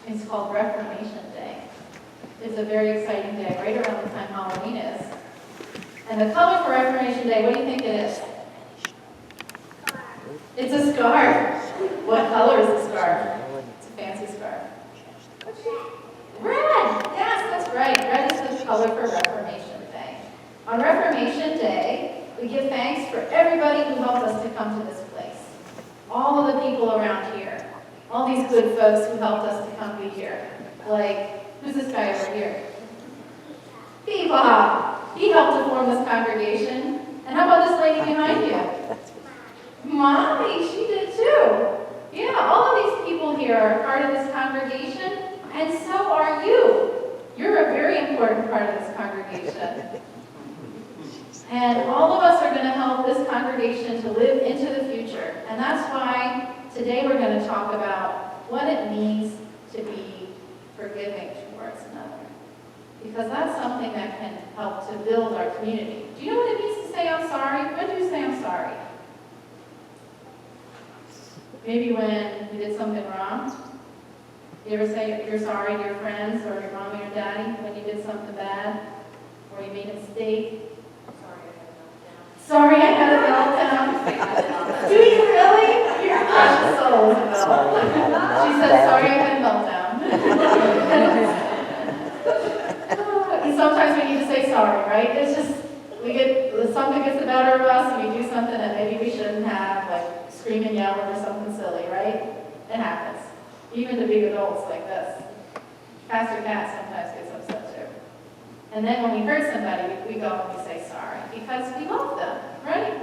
It's called Reformation Day. It's a very exciting day, right around the time Halloween is. And the color for Reformation Day, what do you think it is? It's a scarf. What color is the scarf? It's a fancy scarf. Red! Yes, that's right. Red is the color for Reformation Day. On Reformation Day, we give thanks for everybody who helped us to come to this place. All of the people around here. All these good folks who helped us to come be here. Like, who's this guy over here? Bebop. He helped to form this congregation. And how about this lady behind you? Mommy, she did too. Yeah, all of these people here are part of this congregation, and so are you. You're a very important part of this congregation. And all of us are going to help this congregation to live into the future. And that's why today we're going to talk about what it means to be forgiving towards another. Because that's something that can help to build our community. Do you know what it means to say I'm sorry? When do you say I'm sorry? Maybe when you did something wrong. You ever say you're sorry to your friends or your mom or your daddy when you did something bad? Or you made a mistake? Sorry, I had a meltdown. Do you really? You're precious soul, Isabel. She said, sorry, I had a meltdown. Sometimes we need to say sorry, right? It's just, something gets the better of us and we do something that maybe we shouldn't have, like scream and yell or something silly, right? It happens. Even to big adults like this. Pastor Cat sometimes gets upset too. And then when we hurt somebody, we go and we say sorry because we love them, right?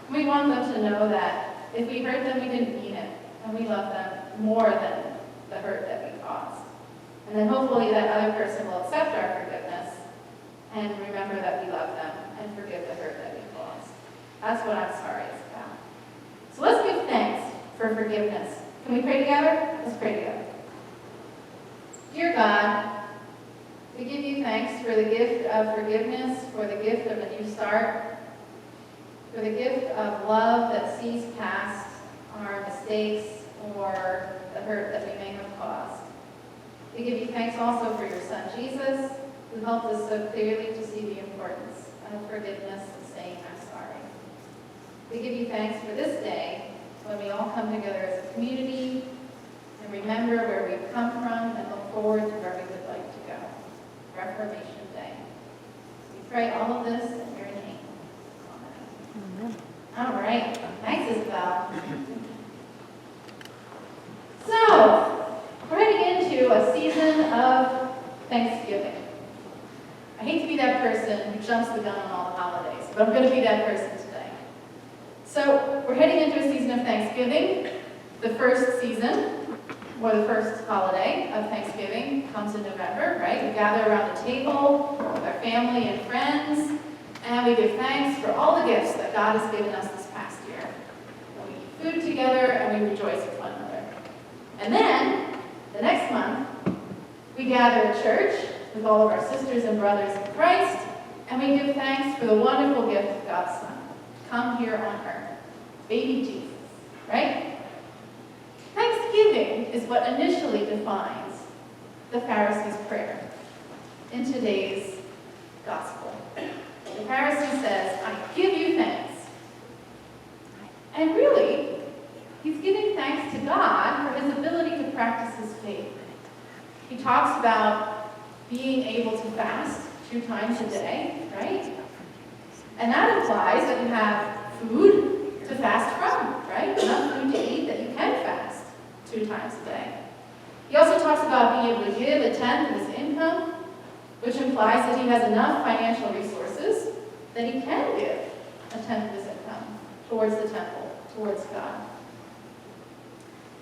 We want them to know that if we hurt them, we didn't mean it. And we love them more than the hurt that we caused. And then hopefully that other person will accept our forgiveness and remember that we love them and forgive the hurt that we caused. That's what I'm sorry is about. So let's give thanks for forgiveness. Can we pray together? Let's pray together. Dear God, we give you thanks for the gift of forgiveness, for the gift of a new start, for the gift of love that sees past our mistakes or the hurt that we may have caused. We give you thanks also for your Son, Jesus, who helped us so clearly to see the importance of forgiveness and saying, I'm sorry. We give you thanks for this day when we all come together as a community and remember where we've come from and look forward to where we would like to go. Reformation Day. We pray all of this in your name. Amen. All right. Thanks, Isabel. So, we're heading into a season of Thanksgiving. I hate to be that person who jumps the gun on all the holidays, but I'm going to be that person today. So, we're heading into a season of Thanksgiving. The first season, or the first holiday of Thanksgiving, comes in November, right? We gather around the table with our family and friends, and we give thanks for all the gifts that God has given us this past year. And we eat food together, and we rejoice with one another. And then, the next month, we gather at church with all of our sisters and brothers in Christ, and we give thanks for the wonderful gift of God's Son, come here on earth, baby Jesus, right? Thanksgiving is what initially defines the Pharisee's prayer in today's gospel. The Pharisee says, I give you thanks. And really, he's giving thanks to God for his ability to practice his faith. He talks about being able to fast 2 times a day, right? And that implies that you have food to fast from, right? Enough food to eat that you can fast 2 times a day. He also talks about being able to give a tenth of his income, which implies that he has enough financial resources that he can give a tenth of his income towards the temple, towards God.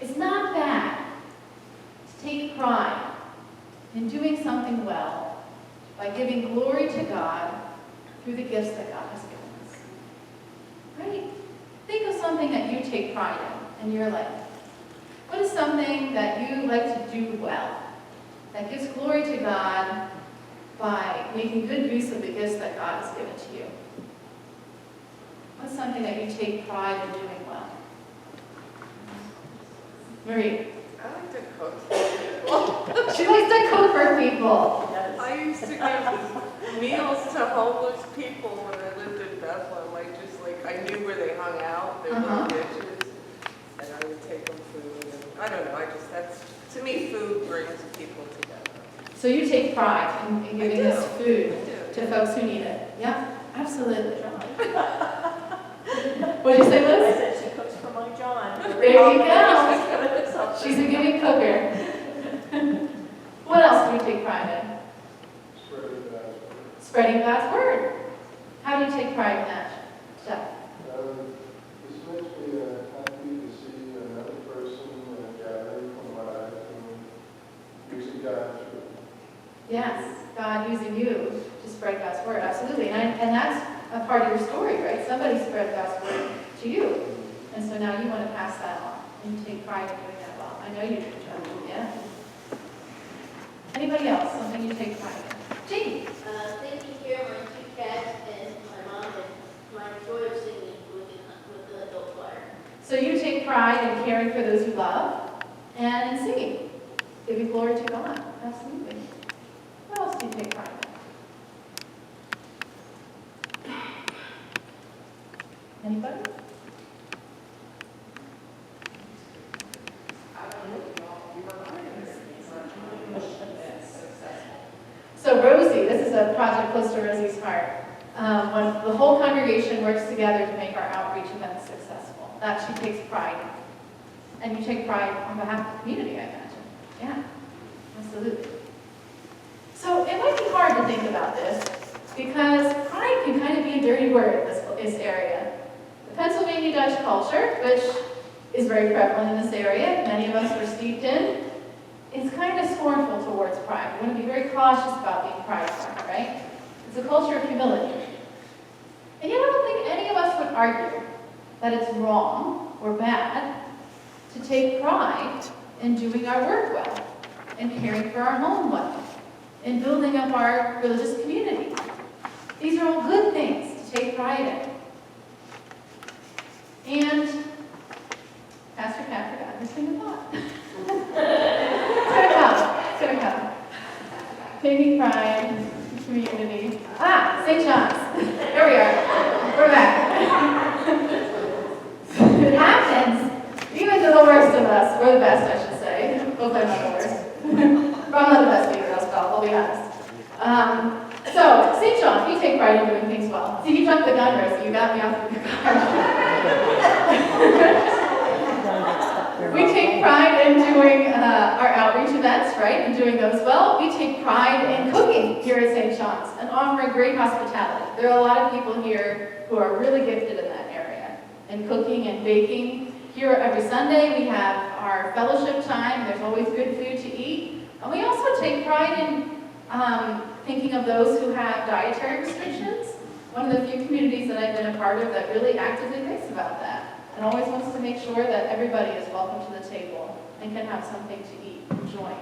It's not bad to take pride in doing something well by giving glory to God through the gifts that God has given us. Right? Think of something that you take pride in your life. What is something that you like to do well that gives glory to God by making good use of the gifts that God has given to you? What's something that you take pride in doing well? Marie? I like to cook. She likes to cook for people. I used to give meals to homeless people when I lived in Bethlehem. I knew where they hung out, their little dishes, and I would take them food. And I don't know, to me, food brings people together. So you take pride in giving us food to do. folks who need it. Yeah, absolutely. What did you say, I Liz? said she cooks for my John. There you go. She's a giving cooker. What else do you take pride in? Spreading God's word. How do you take pride in that, Jeff? This makes me happy to see another person gathering from what I've been using God to. Yes, God using you to spread God's word, absolutely. And that's a part of your story, right? Somebody spread God's word to you. And so now you want to pass that on and take pride in doing that well. I know you do, Jeff. Yeah. Anybody else? Something you take pride in? Jean? Taking care of my 2 cats and my mom and my joy of singing with the adult choir. So you take pride in caring for those you love and in singing, giving glory to God. Absolutely. What else do you take pride in? Anybody? So Rosie, this is a project close to Rosie's heart. When the whole congregation works together to make our outreach events successful, that she takes pride in. And you take pride on behalf of the community, I imagine. Yeah, absolutely. So it might be hard to think about this because pride can kind of be a dirty word in this area. The Pennsylvania Dutch culture, which is very prevalent in this area, many of us were steeped in, is kind of scornful towards pride. We want to be very cautious about being prideful, right? It's a culture of humility. And yet I don't think any of us would argue that it's wrong or bad to take pride in doing our work well, in caring for our home well, in building up our religious community. These are all good things to take pride in. And Pastor Kat forgot his thing of thought. It's gonna come. Taking pride in community. St. John's. There we are. We're back. It happens. Even to the worst of us. We're the best, I should say. Hopefully I'm not the worst. But I'm not the best either, I'll be honest. So, St. John, you take pride in doing things well. See, you jumped the gun, Rosie. You got me off the car. We take pride in doing our outreach events, right, and doing those well. We take pride in cooking here at St. John's and offering great hospitality. There are a lot of people here who are really gifted in that area, in cooking and baking. Here every Sunday we have our fellowship time. There's always good food to eat. And we also take pride in thinking of those who have dietary restrictions. One of the few communities that I've been a part of that really actively thinks about that and always wants to make sure that everybody is welcome to the table and can have something to eat and join.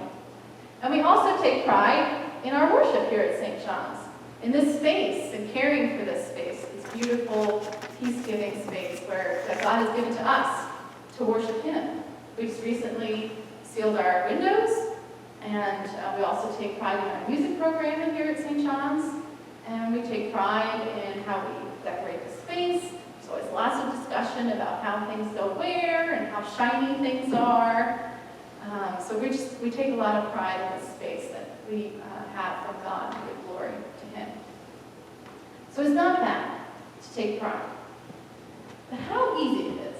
And we also take pride in our worship here at St. John's, in this space and caring for this space, this beautiful, peace-giving space that God has given to us to worship Him. We just recently sealed our windows, and we also take pride in our music program here at St. John's, and we take pride in how we decorate the space. There's always lots of discussion about how things go where and how shiny things are. So we take a lot of pride in this space that we have from God to give glory to Him. So it's not bad to take pride. But how easy it is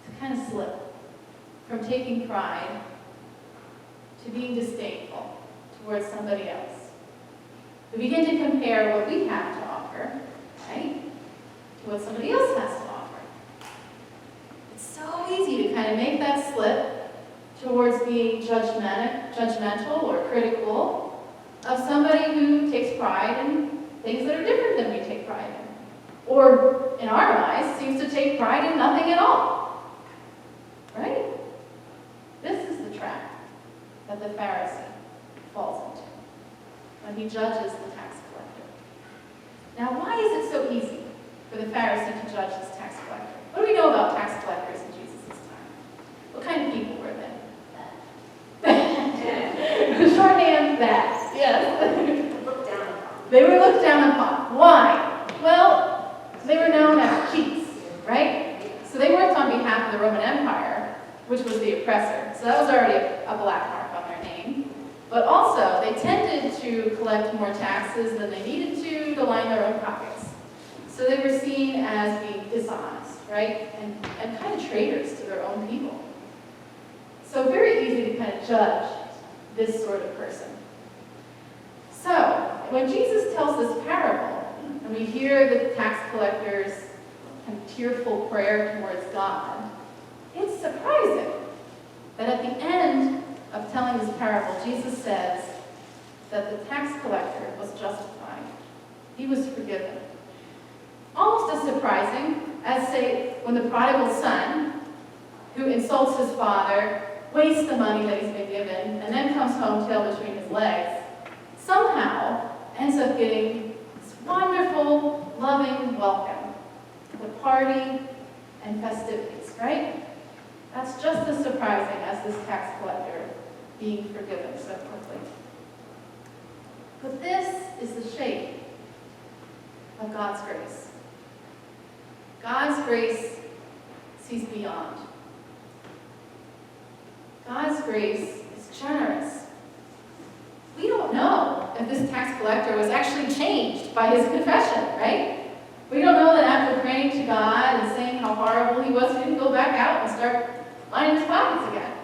to kind of slip from taking pride to being disdainful towards somebody else. We begin to compare what we have to offer, right, to what somebody else has to offer. It's so easy to kind of make that slip towards being judgmental or critical of somebody who takes pride in things that are different than we take pride in. Or, in our eyes, seems to take pride in nothing at all. Right? This is the trap that the Pharisee falls into when he judges the tax collector. Now, why is it so easy for the Pharisee to judge this tax collector? What do we know about tax collectors in Jesus' time? What kind of people were they? damn bad. Yes. Look down upon. They were looked down upon. Why? Well, they were known as chiefs, right? So they worked on behalf of the Roman Empire, which was the oppressor. So that was already a black mark on their name. But also, they tended to collect more taxes than they needed to line their own pockets. So they were seen as being dishonest, right? And kind of traitors to their own people. So very easy to kind of judge this sort of person. So when Jesus tells this parable, and we hear the tax collector's kind of tearful prayer towards God, it's surprising that at the end of telling this parable, Jesus says that the tax collector was justified. He was forgiven. Almost as surprising as, say, when the prodigal son, who insults his father, wastes the money that he's been given, and then comes home tail between his legs, somehow ends up getting this wonderful, loving welcome to the party and festivities, right? That's just as surprising as this tax collector being forgiven so quickly. But this is the shape of God's grace. God's grace sees beyond. God's grace is generous. We don't know if this tax collector was actually changed by his confession, right? We don't know that after praying to God and saying how horrible he was, he didn't go back out and start lining his pockets again.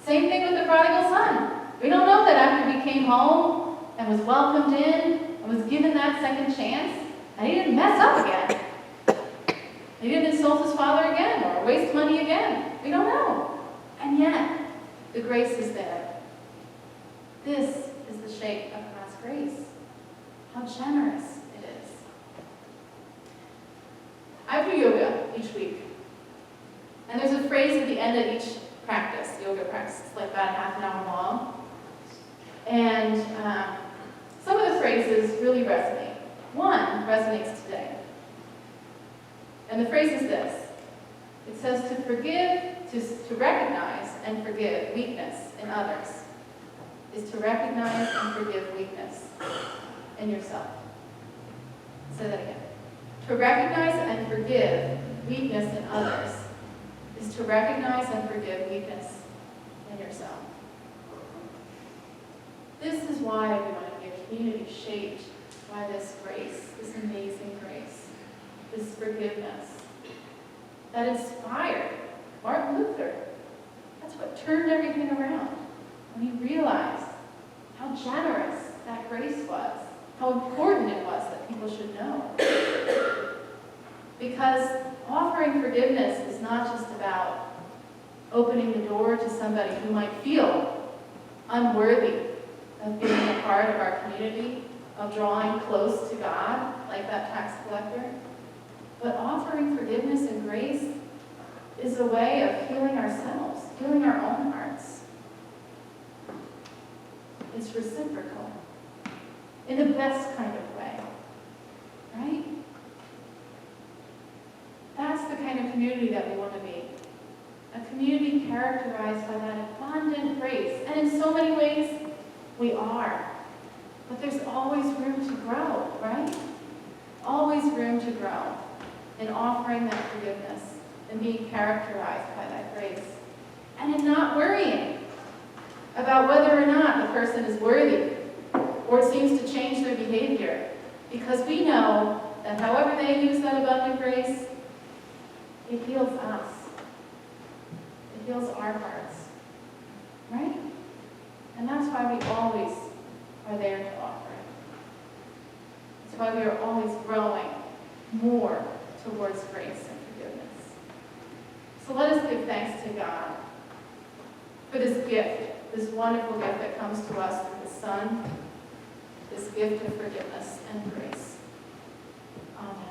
Same thing with the prodigal son. We don't know that after he came home and was welcomed in and was given that second chance, that he didn't mess up again. He didn't insult his father again or waste money again. We don't know. And yet, the grace is there. This is the shape of God's grace. How generous it is. I do yoga each week. And there's a phrase at the end of each practice, yoga practice. It's like about half an hour long. And some of the phrases really resonate. One resonates today. And the phrase is this. It says to forgive, to recognize and forgive weakness in others is to recognize and forgive weakness in yourself. Say that again. To recognize and forgive weakness in others is to recognize and forgive weakness in yourself. This is why we want to be a community shaped by this grace, this amazing grace, this forgiveness that inspired Martin Luther. That's what turned everything around when he realized how generous that grace was, how important it was that people should know. Because offering forgiveness is not just about opening the door to somebody who might feel unworthy of being a part of our community, of drawing close to God, like that tax collector. But offering forgiveness and grace is a way of healing ourselves, healing our own hearts. It's reciprocal, in the best kind of way, right? That's the kind of community that we want to be. A community characterized by that abundant grace. And in so many ways, we are. But there's always room to grow, right? Always room to grow in offering that forgiveness and being characterized by that grace. And in not worrying about whether or not the person is worthy or seems to change their behavior. Because we know that however they use that abundant grace, it heals us. It heals our hearts. Right? And that's why we always are there to offer it. That's why we are always growing more towards grace and forgiveness. So let us give thanks to God for this gift, this wonderful gift that comes to us through His Son, this gift of forgiveness and grace. Amen.